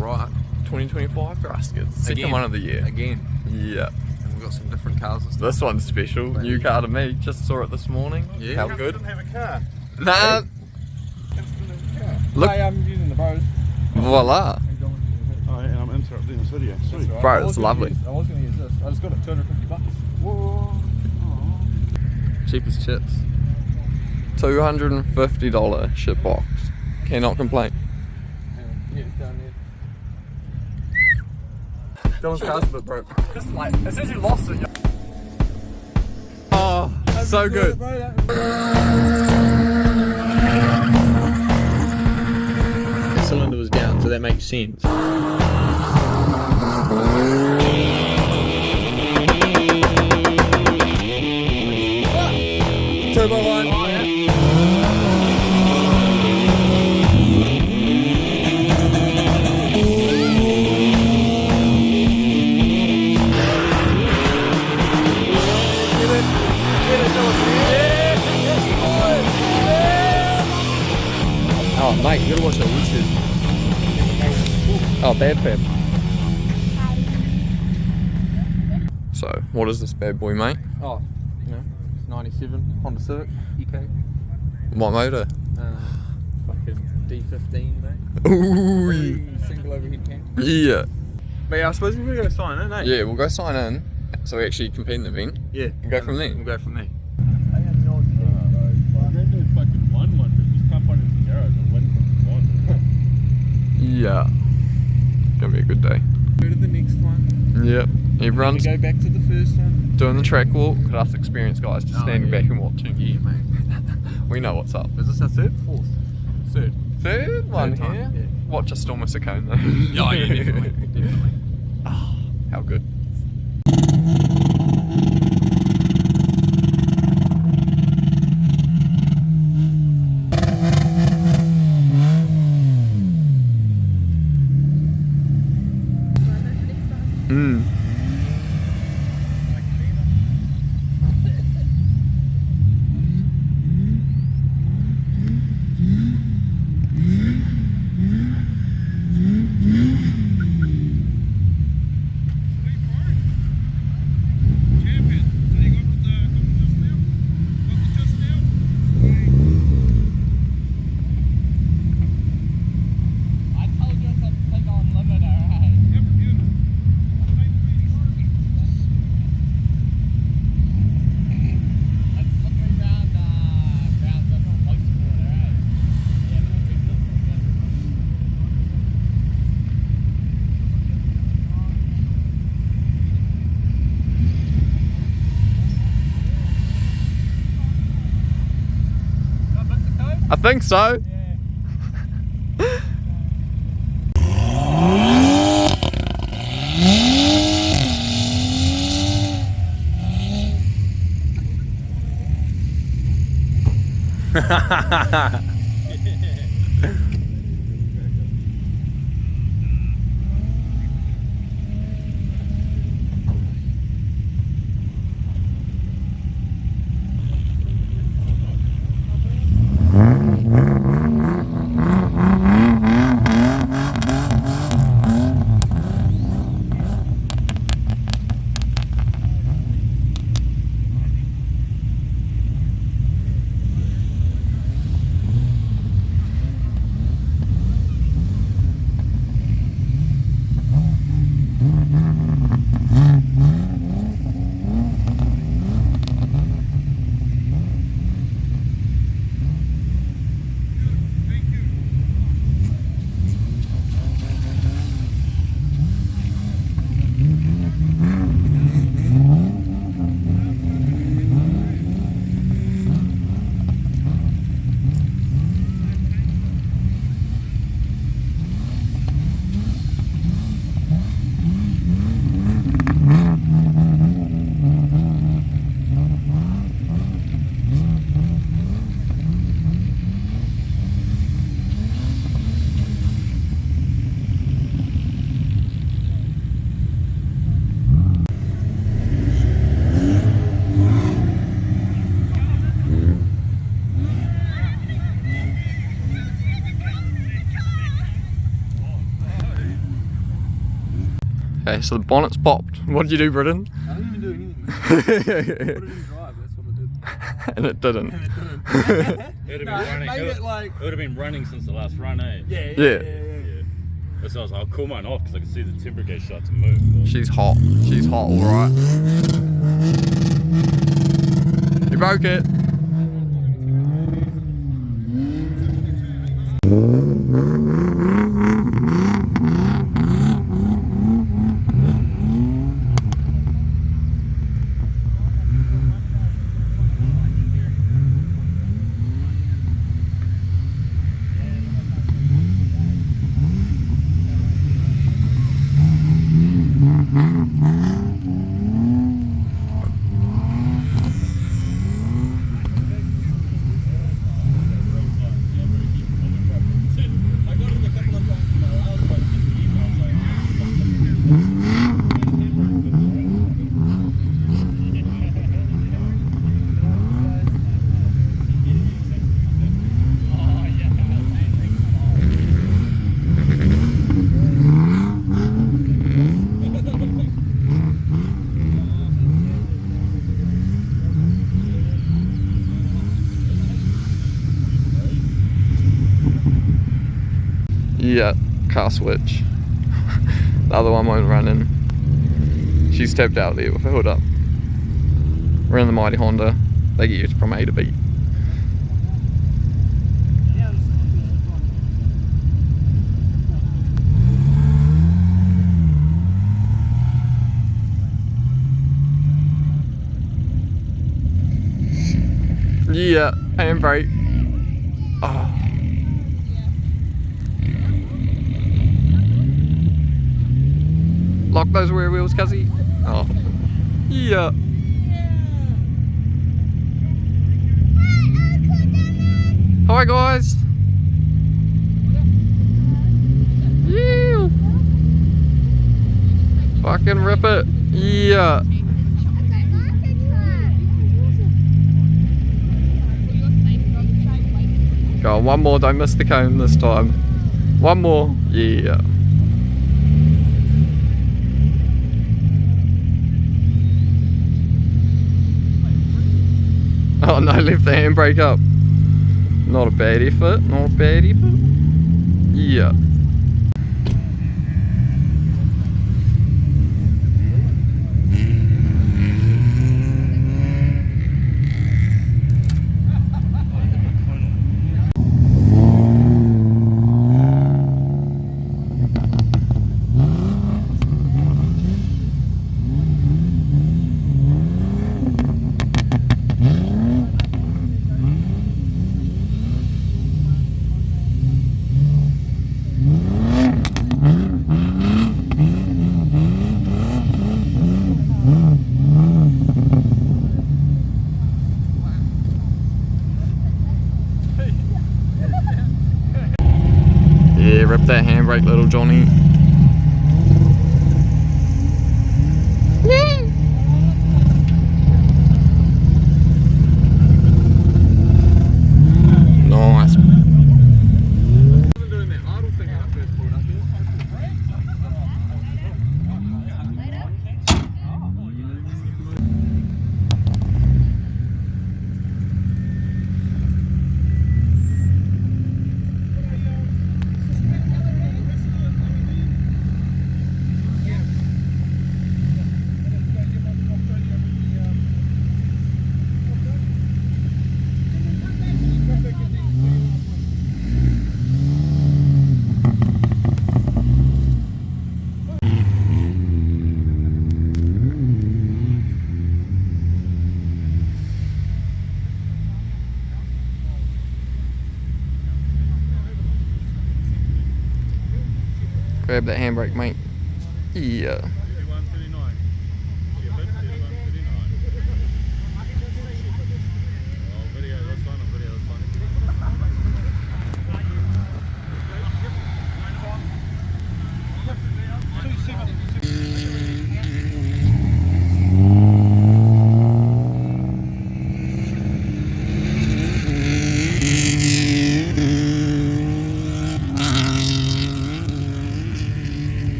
right. 2025 Grass Skids. Second one of the year. Again. Yeah. And we've got some different cars and stuff. This one's special. New car to me. Just saw it this morning. Yeah. How good? Didn't have a car. Nah. Look. Look. I'm using the bros. Voila. Oh, and I'm interrupting this video. Sweet. Right. Bro, it's lovely. I was going to use this. I just got it $250. Whoa. Cheapest chips. $250 shit box. Cannot complain. Yeah, it's down there. Dylan's car's a bit broke. Just like, as soon as you lost it, oh, so good. The cylinder was down, so that makes sense. Turbo one. Oh, yeah. Oh, mate, you gotta watch that YouTube. Oh, bad fab. So, what is this bad boy, mate? Oh, you know, it's 97 Honda Civic EK. What motor? Fucking D15, mate. Ooh. Single overhead tank. Yeah. But yeah, I suppose we're going to go sign in, eh? Yeah, we'll go sign in. So we actually compete in the event. Yeah. And go from there. We'll go from there. I have no idea. My granddad fucking won one, but just can't find his garage and win from one. Yeah. Gonna be a good day. Go to the next one. Yep. Everyone's Go back to the first one. doing the track walk. Got us experienced guys just standing yeah. back and watching. Yeah, mate. We know what's up. Is this our third? Fourth? Third. Third one time, here. yeah. Watch us still miss a cone though. Oh, yeah, definitely. Definitely. Oh, how good. Mm. I think so. Okay, so the bonnet's popped. What did you do, Britton? I didn't even do anything. I put it in drive, that's what I did. And it didn't. And it didn't. It would have been No, it running. made it like... It would have been running since the last run, eh? Yeah. That's why I was like, I'll cool mine off because I could see the timber gauge start to move. She's hot. She's hot, alright. You broke it. Yeah, car switch. The other one won't run in. She's tapped out there with her hood up. We're in the mighty Honda. They get you from A to B. Yeah, handbrake. Oh. Lock those rear wheels, Cuzzy. Oh. Yeah. Hi guys. Yeah. Fucking rip it. Yeah. Go on, one more, don't miss the cone this time. One more. Yeah. Oh no, left the handbrake up. Not a bad effort, not a bad effort. Yeah. Yeah, rip that handbrake, little Johnny. Nice. Grab that handbrake, mate. Yeah. 31.39. Oh, video, that's fine. Video, that's fine.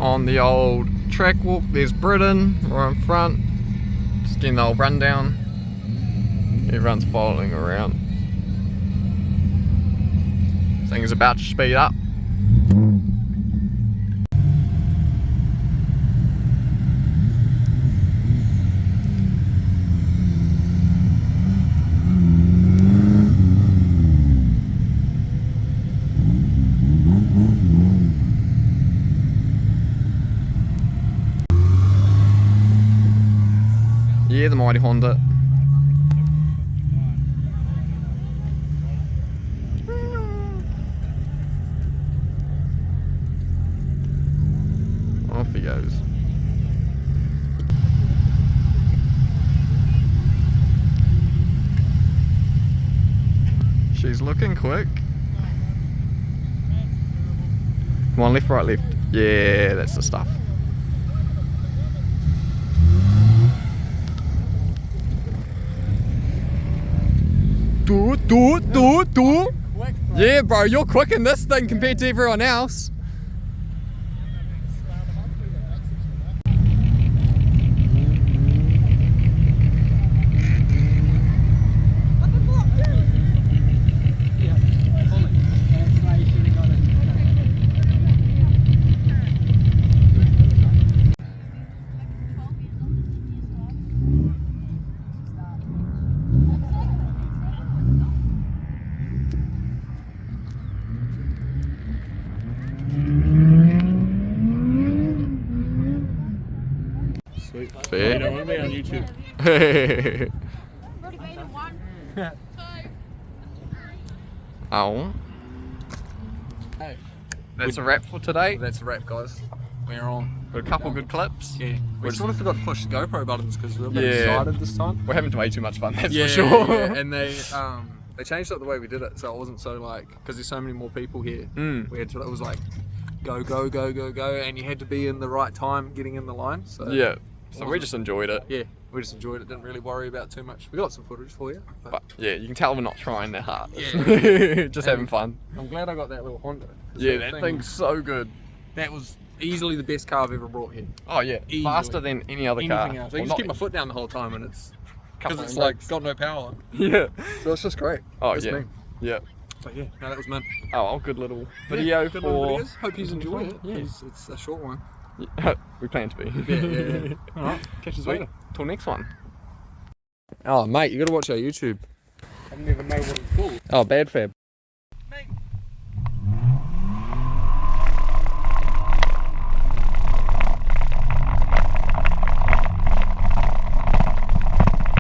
on the old track walk. There's Britain right in front. Just getting the old rundown. Everyone's following around. Things about to speed up. Yeah, the mighty Honda. Off he goes. She's looking quick. Come on, left, right, left. Yeah, that's the stuff. Do. Yeah, bro, you're quick in this thing compared to everyone else. Sweet. Fair. You don't want to be on YouTube. Already been in 1, 2. Oh. Hey. That's a wrap for today. That's a wrap, guys. We're on. Got a couple good clips. Yeah. We sort of forgot to push the GoPro buttons because we were a bit Yeah. excited this time. We're having way too much fun, that's Yeah, for sure. yeah. And they changed up the way we did it, so it wasn't so like, because there's so many more people here. We had to, it was like go, and you had to be in the right time getting in the line. So Yeah. So we just enjoyed it. yeah, we just enjoyed it. Didn't really worry about too much. We got some footage for you. But yeah, you can tell we're not trying that hard. Yeah. Just having fun. I'm glad I got that little Honda. Yeah, that thing's so good. That was easily the best car I've ever brought here. Oh yeah, Easily. faster than any other car. Anything else. I Well, can just not- keep my foot down the whole time, and it's because Couple it's of like brakes. got no power. Yeah. So it's just great. Oh That's yeah. me. Yeah. So yeah, no, that was mint. Oh, well, good little video Good for. little videos. Hope you enjoy it. Yeah. It's a short one. Yeah, we plan to be. Yeah. All right, catch us Sweet. later. Till next one. Oh mate, you got to watch our YouTube. I didn't even know what it's called. Oh, Bad Fab.